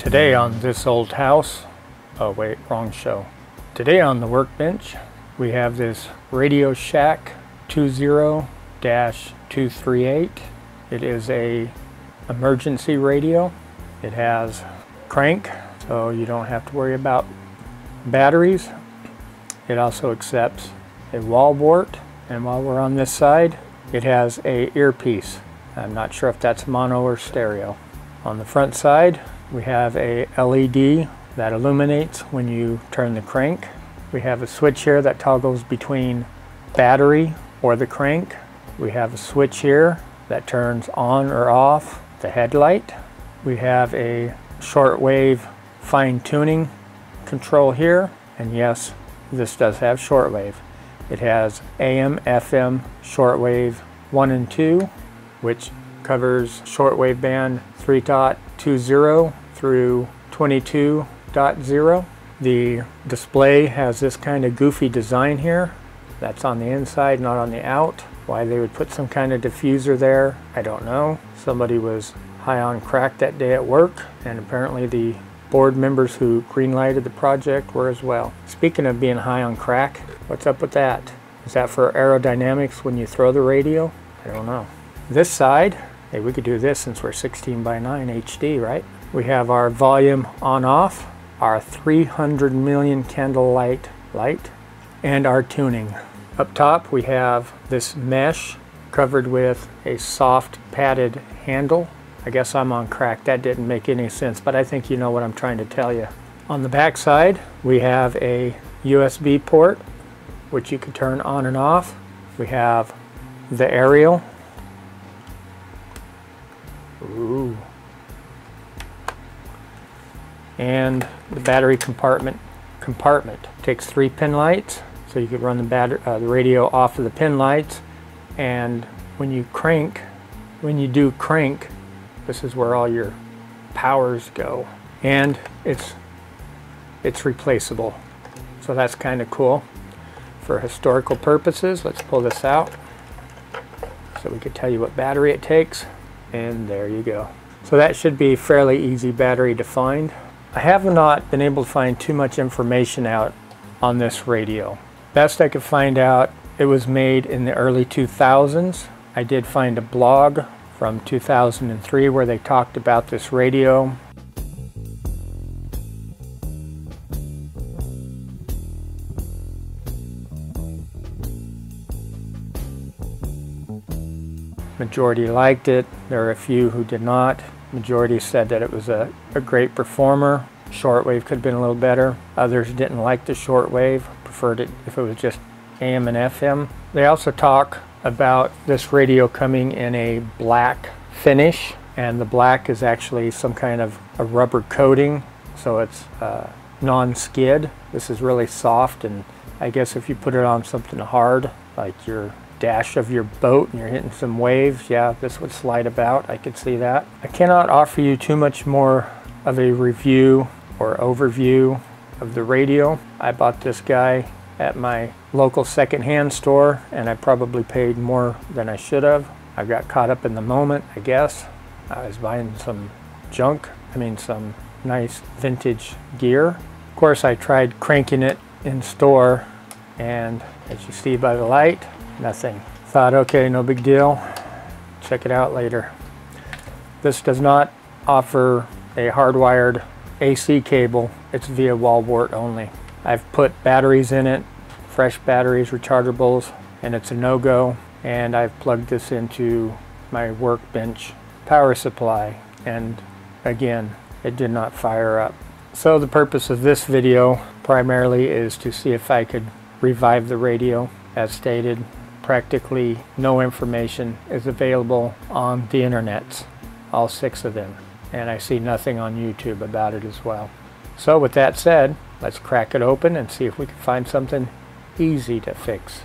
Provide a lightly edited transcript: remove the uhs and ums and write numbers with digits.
Today on This Old House, oh wait, wrong show. Today on the workbench, we have this Radio Shack 20-238. It is a emergency radio. It has crank, so you don't have to worry about batteries. It also accepts a wall wart, and while we're on this side, it has a earpiece. I'm not sure if that's mono or stereo. On the front side, we have a LED that illuminates when you turn the crank. We have a switch here that toggles between battery or the crank. We have a switch here that turns on or off the headlight. We have a shortwave fine-tuning control here, and yes, this does have shortwave. It has AM, FM, shortwave 1 and 2, which covers shortwave band 3.20 through 22.0. The display has this kind of goofy design here. That's on the inside, not on the out. Why they would put some kind of diffuser there, I don't know. Somebody was high on crack that day at work, and apparently the board members who green-lighted the project were as well. Speaking of being high on crack, what's up with that? Is that for aerodynamics when you throw the radio? I don't know. This side, hey, we could do this since we're 16:9 HD, right? We have our volume on-off, our 300 million candle light, and our tuning. Up top, we have this mesh covered with a soft padded handle. I guess I'm on crack. That didn't make any sense, but I think you know what I'm trying to tell you. On the back side, we have a USB port, which you can turn on and off. We have the aerial. Ooh. And the battery compartment takes 3 pin lights, so you could run the radio off of the pin lights. And when you do crank, this is where all your powers go, and it's replaceable, so that's kind of cool. For historical purposes, let's pull this out so we could tell you what battery it takes. And there you go. So that should be fairly easy battery to find. I have not been able to find too much information out on this radio. Best I could find out, it was made in the early 2000s. I did find a blog from 2003 where they talked about this radio. Majority liked it. There are a few who did not. Majority said that it was a great performer. Shortwave could have been a little better. Others didn't like the shortwave, preferred it if it was just AM and FM. They also talk about this radio coming in a black finish, and the black is actually some kind of a rubber coating, so it's non-skid. This is really soft, and I guess if you put it on something hard, like your dash of your boat and you're hitting some waves, yeah, this would slide about. I could see that. I cannot offer you too much more of a review or overview of the radio. I bought this guy at my local secondhand store, and I probably paid more than I should have. I got caught up in the moment, I guess. I was buying some junk, some nice vintage gear. Of course, I tried cranking it in store, and as you see by the light, nothing. Thought, okay, no big deal. Check it out later. This does not offer a hardwired AC cable. It's via wall wart only. I've put batteries in it, fresh batteries, rechargeables, and it's a no-go. And I've plugged this into my workbench power supply, and again, it did not fire up. So the purpose of this video primarily is to see if I could revive the radio. As stated, practically no information is available on the internets, all 6 of them, and I see nothing on YouTube about it as well. So with that said, let's crack it open and see if we can find something easy to fix.